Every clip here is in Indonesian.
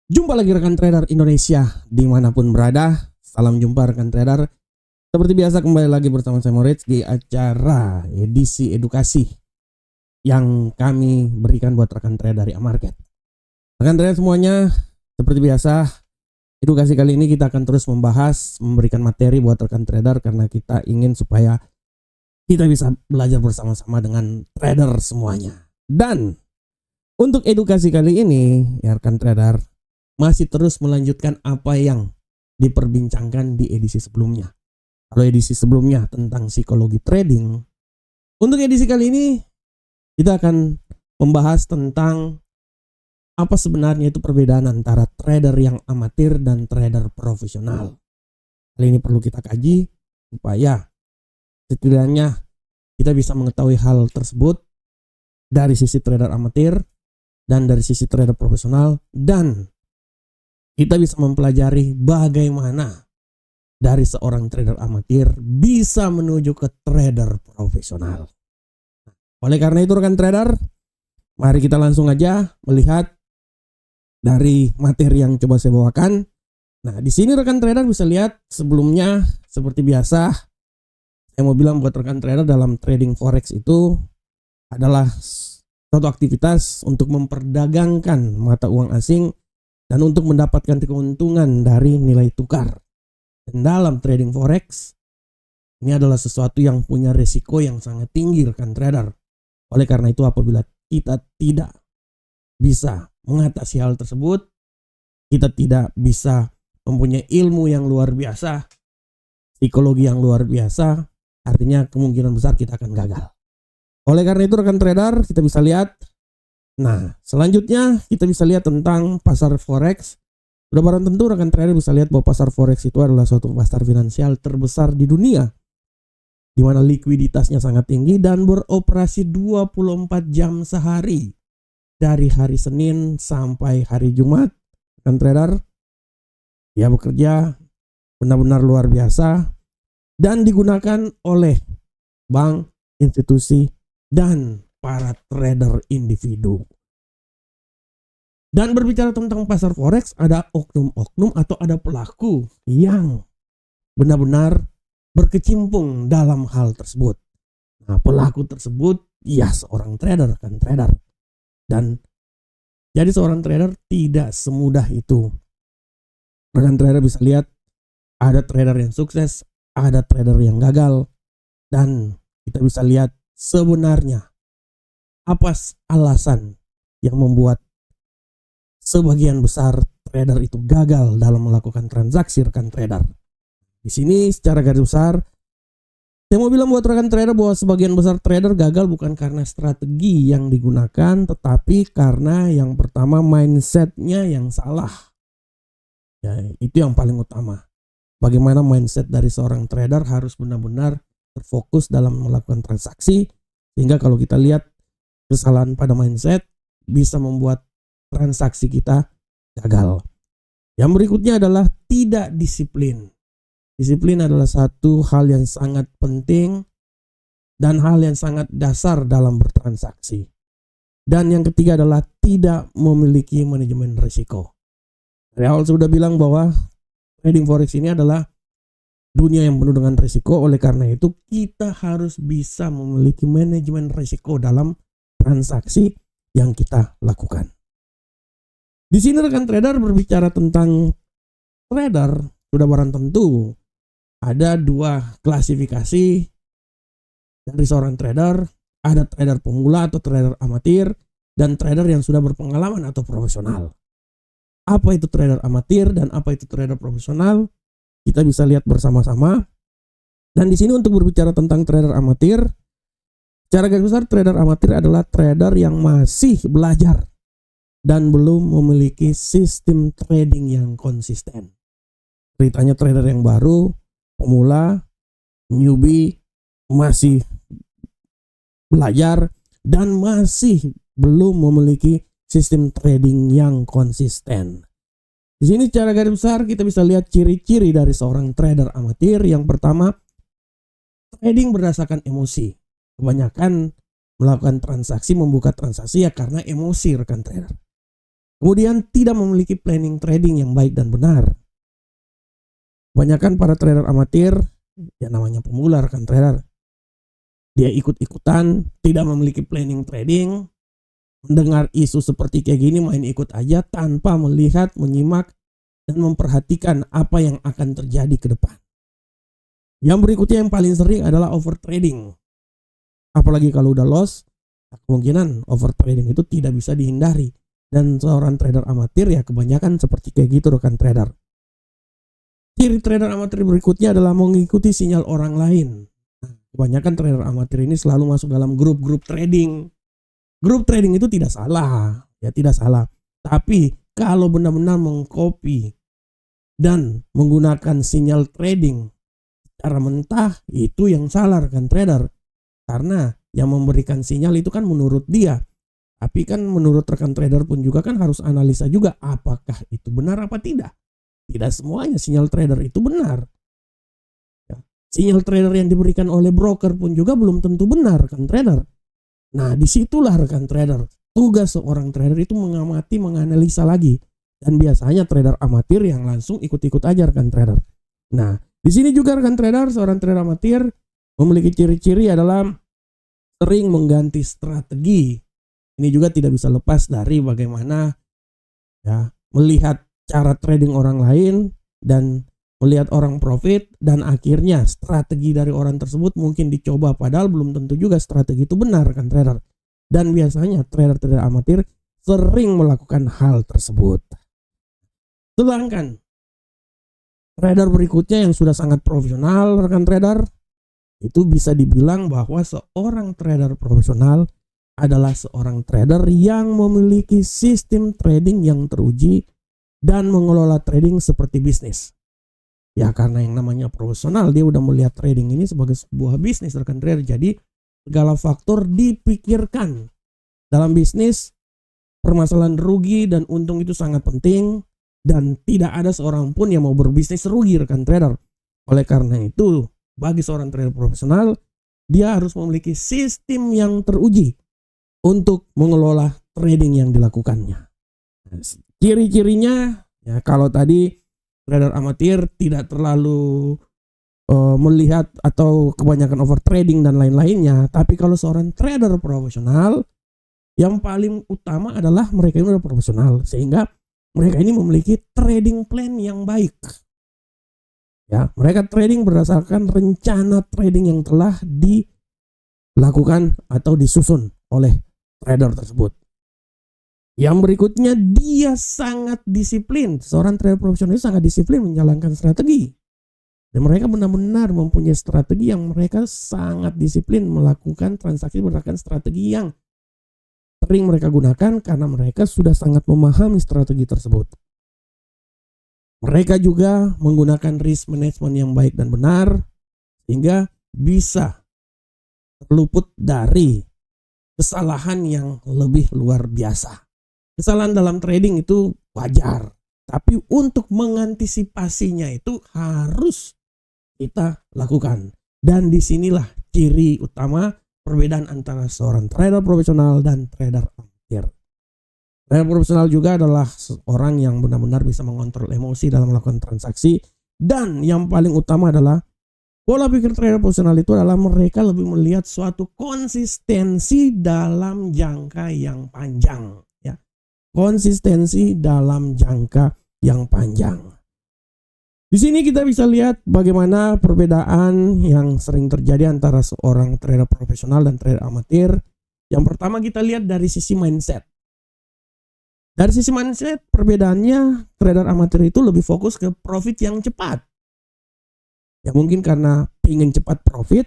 Jumpa lagi rekan trader Indonesia dimanapun berada. Salam jumpa rekan trader. Seperti biasa kembali lagi bersama saya Moritz di acara edisi edukasi yang kami berikan buat rekan trader dari Amarket. Rekan trader semuanya, seperti biasa edukasi kali ini kita akan terus memberikan materi buat rekan trader karena kita ingin supaya kita bisa belajar bersama-sama dengan trader semuanya. Dan untuk edukasi kali ini ya rekan trader, masih terus melanjutkan apa yang diperbincangkan di edisi sebelumnya. Kalau edisi sebelumnya tentang psikologi trading, untuk edisi kali ini kita akan membahas tentang apa sebenarnya itu perbedaan antara trader yang amatir dan trader profesional. Hal ini perlu kita kaji supaya setidaknya kita bisa mengetahui hal tersebut dari sisi trader amatir dan dari sisi trader profesional, dan kita bisa mempelajari bagaimana dari seorang trader amatir bisa menuju ke trader profesional. Oleh karena itu rekan trader, mari kita langsung aja melihat dari materi yang coba saya bawakan. Nah, di sini rekan trader bisa lihat sebelumnya seperti biasa saya mau bilang buat rekan trader dalam trading forex itu adalah suatu aktivitas untuk memperdagangkan mata uang asing dan untuk mendapatkan keuntungan dari nilai tukar. Dan dalam trading forex, ini adalah sesuatu yang punya risiko yang sangat tinggi rekan trader. Oleh karena itu apabila kita tidak bisa mengatasi hal tersebut, kita tidak bisa mempunyai ilmu yang luar biasa, psikologi yang luar biasa, artinya kemungkinan besar kita akan gagal. Oleh karena itu rekan trader, kita bisa lihat. Nah, selanjutnya kita bisa lihat tentang pasar forex. Sudah barang tentu rekan trader bisa lihat bahwa pasar forex itu adalah suatu pasar finansial terbesar di dunia, di mana likuiditasnya sangat tinggi dan beroperasi 24 jam sehari dari hari Senin sampai hari Jumat. Rekan trader, ya bekerja benar-benar luar biasa dan digunakan oleh bank, institusi, dan para trader individu. Dan berbicara tentang pasar forex, ada oknum-oknum atau ada pelaku yang benar-benar berkecimpung dalam hal tersebut. Nah, pelaku tersebut ya seorang trader, kan trader. Dan jadi seorang trader tidak semudah itu. Rekan trader bisa lihat ada trader yang sukses, ada trader yang gagal, dan kita bisa lihat sebenarnya apa alasan yang membuat sebagian besar trader itu gagal dalam melakukan transaksi rekan trader. Di sini secara garis besar saya mau bilang buat rekan trader bahwa sebagian besar trader gagal bukan karena strategi yang digunakan, tetapi karena yang pertama mindsetnya yang salah. Ya, itu yang paling utama. Bagaimana mindset dari seorang trader harus benar-benar terfokus dalam melakukan transaksi, sehingga kalau kita lihat kesalahan pada mindset bisa membuat transaksi kita gagal. Yang berikutnya adalah tidak disiplin. Disiplin adalah satu hal yang sangat penting dan hal yang sangat dasar dalam bertransaksi. Dan yang ketiga adalah tidak memiliki manajemen risiko. Dari awal sudah bilang bahwa trading forex ini adalah dunia yang penuh dengan risiko. Oleh karena itu kita harus bisa memiliki manajemen risiko dalam transaksi yang kita lakukan. Di sini rekan trader berbicara tentang trader, sudah barang tentu ada dua klasifikasi dari seorang trader. Ada trader pemula atau trader amatir, dan trader yang sudah berpengalaman atau profesional. Apa itu trader amatir dan apa itu trader profesional? Kita bisa lihat bersama-sama. Dan di sini untuk berbicara tentang trader amatir, secara garis besar trader amatir adalah trader yang masih belajar dan belum memiliki sistem trading yang konsisten. Ceritanya trader yang baru, pemula, newbie, masih belajar dan masih belum memiliki sistem trading yang konsisten. Di sini secara garis besar kita bisa lihat ciri-ciri dari seorang trader amatir. Yang pertama, trading berdasarkan emosi. Kebanyakan melakukan transaksi, membuka transaksi ya karena emosi rekan trader. Kemudian tidak memiliki planning trading yang baik dan benar. Kebanyakan para trader amatir, ya namanya pemula rekan trader, dia ikut-ikutan, tidak memiliki planning trading, mendengar isu seperti kayak gini main ikut aja tanpa melihat, menyimak, dan memperhatikan apa yang akan terjadi ke depan. Yang berikutnya yang paling sering adalah overtrading. Apalagi kalau udah loss, kemungkinan overtrading itu tidak bisa dihindari. Dan seorang trader amatir ya kebanyakan seperti kayak gitu rekan trader. Ciri trader amatir berikutnya adalah mengikuti sinyal orang lain. Kebanyakan trader amatir ini selalu masuk dalam grup-grup trading. Grup trading itu tidak salah, ya tidak salah. Tapi kalau benar-benar mengcopy dan menggunakan sinyal trading secara mentah, itu yang salah rekan trader. Karena yang memberikan sinyal itu kan menurut dia. Tapi kan menurut rekan trader pun juga kan harus analisa juga apakah itu benar apa tidak. Tidak semuanya sinyal trader itu benar. Ya. Sinyal trader yang diberikan oleh broker pun juga belum tentu benar rekan trader. Nah disitulah rekan trader. Tugas seorang trader itu mengamati, menganalisa lagi. Dan biasanya trader amatir yang langsung ikut-ikut aja rekan trader. Nah di sini juga rekan trader, seorang trader amatir memiliki ciri-ciri adalah sering mengganti strategi. Ini juga tidak bisa lepas dari bagaimana ya melihat cara trading orang lain dan melihat orang profit dan akhirnya strategi dari orang tersebut mungkin dicoba padahal belum tentu juga strategi itu benar kan trader. Dan biasanya trader-trader amatir sering melakukan hal tersebut. Sedangkan trader berikutnya yang sudah sangat profesional rekan trader, itu bisa dibilang bahwa seorang trader profesional adalah seorang trader yang memiliki sistem trading yang teruji dan mengelola trading seperti bisnis. Ya karena yang namanya profesional dia udah melihat trading ini sebagai sebuah bisnis rekan trader. Jadi segala faktor dipikirkan dalam bisnis. Permasalahan rugi dan untung itu sangat penting dan tidak ada seorang pun yang mau berbisnis rugi rekan trader. Oleh karena itu bagi seorang trader profesional dia harus memiliki sistem yang teruji untuk mengelola trading yang dilakukannya. Ciri-cirinya ya kalau tadi trader amatir tidak terlalu melihat atau kebanyakan overtrading dan lain-lainnya, tapi kalau seorang trader profesional yang paling utama adalah mereka ini adalah profesional sehingga mereka ini memiliki trading plan yang baik. Ya, mereka trading berdasarkan rencana trading yang telah dilakukan atau disusun oleh trader tersebut. Yang berikutnya dia sangat disiplin. Seorang trader profesional itu sangat disiplin menjalankan strategi. Dan mereka benar-benar mempunyai strategi yang mereka sangat disiplin melakukan transaksi berdasarkan strategi yang sering mereka gunakan karena mereka sudah sangat memahami strategi tersebut. Mereka juga menggunakan risk management yang baik dan benar sehingga bisa terluput dari kesalahan yang lebih luar biasa. Kesalahan dalam trading itu wajar, tapi untuk mengantisipasinya itu harus kita lakukan. Dan disinilah ciri utama perbedaan antara seorang trader profesional dan trader amatir. Trader profesional juga adalah seorang yang benar-benar bisa mengontrol emosi dalam melakukan transaksi. Dan yang paling utama adalah pola pikir trader profesional itu adalah mereka lebih melihat suatu konsistensi dalam jangka yang panjang. Ya. Konsistensi dalam jangka yang panjang. Di sini kita bisa lihat bagaimana perbedaan yang sering terjadi antara seorang trader profesional dan trader amatir. Yang pertama kita lihat dari sisi mindset. Dari sisi mindset perbedaannya trader amatir itu lebih fokus ke profit yang cepat. Ya mungkin karena ingin cepat profit,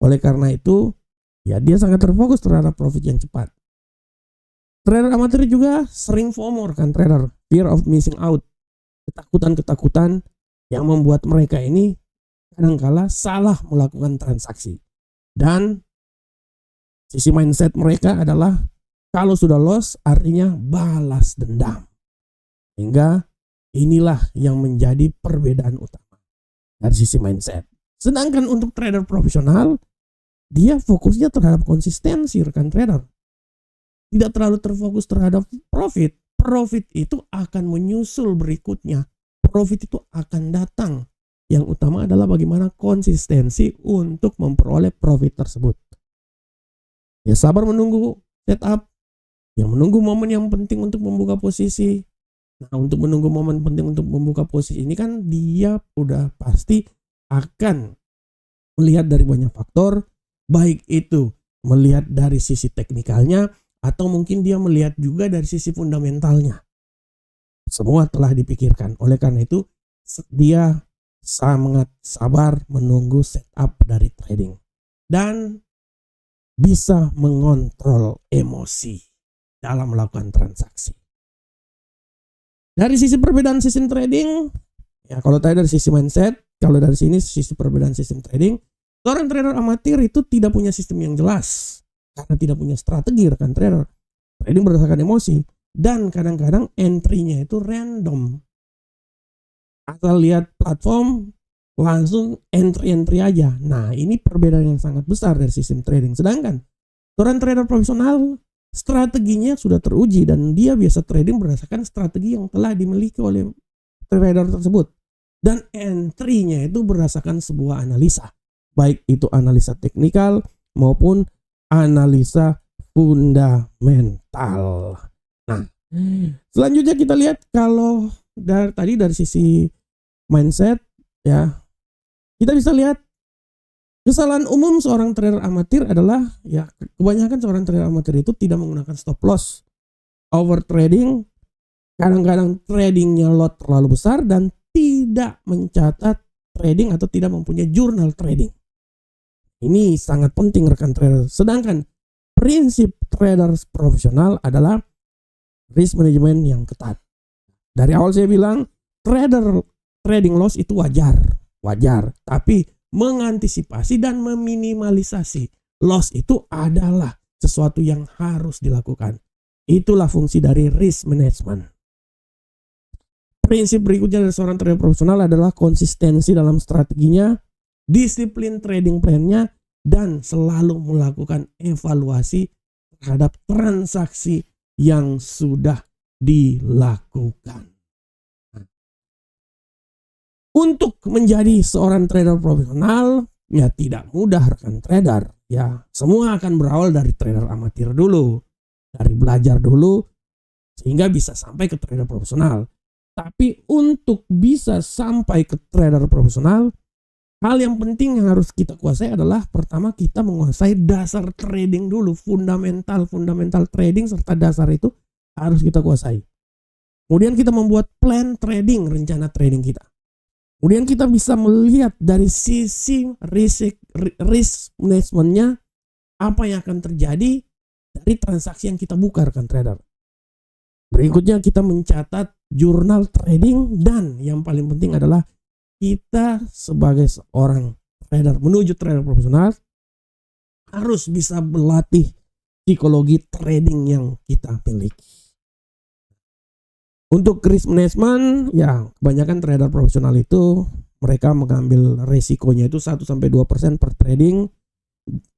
oleh karena itu ya dia sangat terfokus terhadap profit yang cepat. Trader amatir juga sering FOMO kan trader, fear of missing out. Ketakutan-ketakutan yang membuat mereka ini kadangkala salah melakukan transaksi. Dan sisi mindset mereka adalah kalau sudah loss artinya balas dendam. Sehingga inilah yang menjadi perbedaan utama dari sisi mindset. Sedangkan untuk trader profesional, dia fokusnya terhadap konsistensi rekan trader. Tidak terlalu terfokus terhadap profit, profit itu akan menyusul berikutnya. Profit itu akan datang. Yang utama adalah bagaimana konsistensi untuk memperoleh profit tersebut. Ya sabar menunggu setup, yang menunggu momen yang penting untuk membuka posisi. Nah, untuk menunggu momen penting untuk membuka posisi ini kan dia udah pasti akan melihat dari banyak faktor, baik itu melihat dari sisi teknikalnya atau mungkin dia melihat juga dari sisi fundamentalnya. Semua telah dipikirkan. Oleh karena itu dia sangat sabar menunggu setup dari trading dan bisa mengontrol emosi dalam melakukan transaksi. Dari sisi perbedaan sistem trading, ya kalau tadi dari sisi mindset, kalau dari sini sisi perbedaan sistem trading, seorang trader amatir itu tidak punya sistem yang jelas karena tidak punya strategi rekan trader. Trading berdasarkan emosi dan kadang-kadang entry-nya itu random. Asal lihat platform langsung entry aja. Nah, ini perbedaan yang sangat besar dari sistem trading. Sedangkan seorang trader profesional strateginya sudah teruji dan dia biasa trading berdasarkan strategi yang telah dimiliki oleh trader tersebut. Dan entry-nya itu berdasarkan sebuah analisa. Baik itu analisa teknikal maupun analisa fundamental. Nah, selanjutnya kita lihat kalau dari sisi mindset ya, kita bisa lihat kesalahan umum seorang trader amatir adalah ya kebanyakan seorang trader amatir itu tidak menggunakan stop loss, over trading, kadang-kadang tradingnya lot terlalu besar dan tidak mencatat trading atau tidak mempunyai jurnal trading. Ini sangat penting rekan trader. Sedangkan prinsip trader profesional adalah risk management yang ketat. Dari awal saya bilang trading loss itu wajar, tapi mengantisipasi dan meminimalisasi loss itu adalah sesuatu yang harus dilakukan. Itulah fungsi dari risk management. Prinsip berikutnya dari seorang trader profesional adalah konsistensi dalam strateginya, disiplin trading plan-nya, dan selalu melakukan evaluasi terhadap transaksi yang sudah dilakukan. Untuk menjadi seorang trader profesional, ya tidak mudah rekan trader. Ya, semua akan berawal dari trader amatir dulu. Dari belajar dulu, sehingga bisa sampai ke trader profesional. Tapi untuk bisa sampai ke trader profesional, hal yang penting yang harus kita kuasai adalah pertama kita menguasai dasar trading dulu. Fundamental trading serta dasar itu harus kita kuasai. Kemudian kita membuat plan trading, rencana trading kita. Kemudian kita bisa melihat dari sisi risk management-nya apa yang akan terjadi dari transaksi yang kita buka rekan trader. Berikutnya kita mencatat jurnal trading dan yang paling penting adalah kita sebagai seorang trader menuju trader profesional harus bisa berlatih psikologi trading yang kita miliki. Untuk risk management, ya kebanyakan trader profesional itu mereka mengambil resikonya itu 1-2% per trading.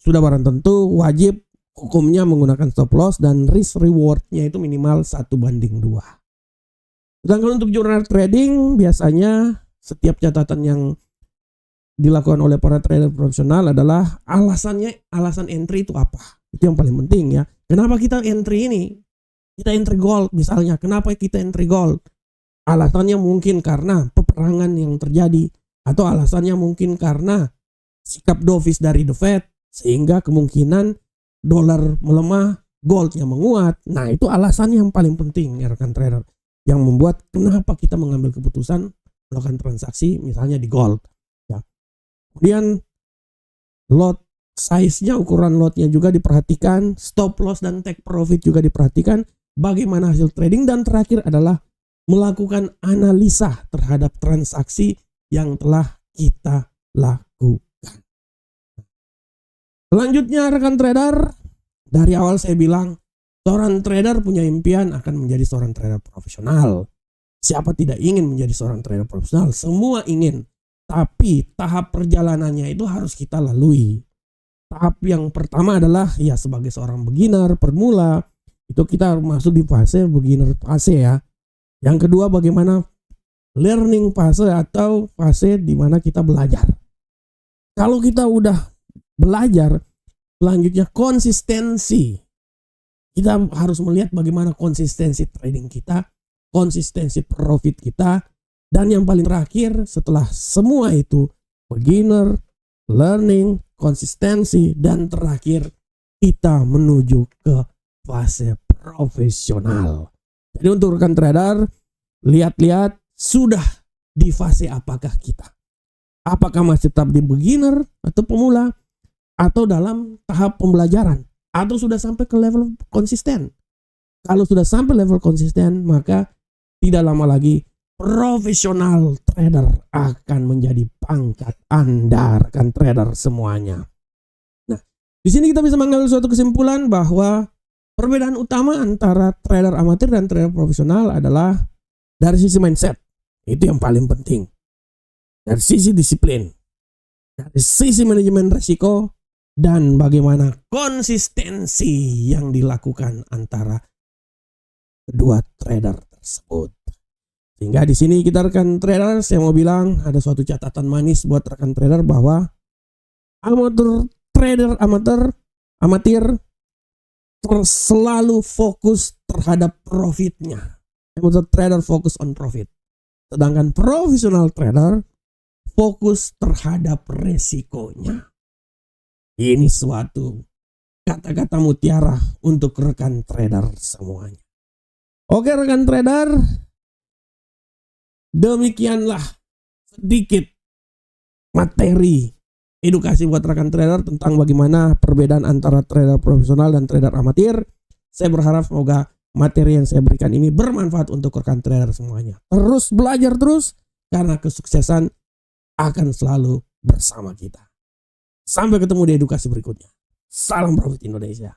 Sudah barang tentu wajib hukumnya menggunakan stop loss dan risk rewardnya itu minimal 1:2. Sedangkan untuk jurnal trading biasanya setiap catatan yang dilakukan oleh para trader profesional adalah alasan entry itu apa. Itu yang paling penting ya. Kenapa kita entry ini? Kita entry gold misalnya. Kenapa kita entry gold? Alasannya mungkin karena peperangan yang terjadi. Atau alasannya mungkin karena sikap dovish dari The Fed. Sehingga kemungkinan dolar melemah, goldnya menguat. Nah itu alasan yang paling penting ya rekan trader. Yang membuat kenapa kita mengambil keputusan melakukan transaksi misalnya di gold. Ya. Kemudian lot size-nya, ukuran lotnya juga diperhatikan. Stop loss dan take profit juga diperhatikan. Bagaimana hasil trading, dan terakhir adalah melakukan analisa terhadap transaksi yang telah kita lakukan. Selanjutnya rekan trader, dari awal saya bilang seorang trader punya impian akan menjadi seorang trader profesional. Siapa tidak ingin menjadi seorang trader profesional? Semua ingin. Tapi tahap perjalanannya itu harus kita lalui. Tahap yang pertama adalah ya sebagai seorang beginner, pemula, Itu kita masuk di fase beginner fase ya. Yang kedua bagaimana learning fase atau fase di mana kita belajar. Kalau kita udah belajar, selanjutnya konsistensi. Kita harus melihat bagaimana konsistensi trading kita, konsistensi profit kita, dan yang paling terakhir setelah semua itu beginner, learning, konsistensi, dan terakhir kita menuju ke fase profesional. Jadi untuk rekan trader, lihat-lihat sudah di fase apakah kita. Apakah masih tetap di beginner atau pemula, atau dalam tahap pembelajaran, atau sudah sampai ke level konsisten. Kalau sudah sampai level konsisten, maka tidak lama lagi profesional trader akan menjadi pangkat Anda, rekan trader semuanya. Nah, di sini kita bisa mengambil suatu kesimpulan bahwa perbedaan utama antara trader amatir dan trader profesional adalah dari sisi mindset. Itu yang paling penting. Dari sisi disiplin, dari sisi manajemen risiko, dan bagaimana konsistensi yang dilakukan antara kedua trader tersebut. Sehingga di sini kita rekan trader, saya mau bilang ada suatu catatan manis buat rekan trader bahwa amatir selalu fokus terhadap profitnya. Amateur trader fokus on profit. Sedangkan profesional trader fokus terhadap resikonya. Ini suatu kata-kata mutiara untuk rekan trader semuanya. Oke rekan trader, demikianlah sedikit materi edukasi buat rekan trader tentang bagaimana perbedaan antara trader profesional dan trader amatir. Saya berharap semoga materi yang saya berikan ini bermanfaat untuk rekan trader semuanya. Terus belajar terus, karena kesuksesan akan selalu bersama kita. Sampai ketemu di edukasi berikutnya. Salam profit Indonesia.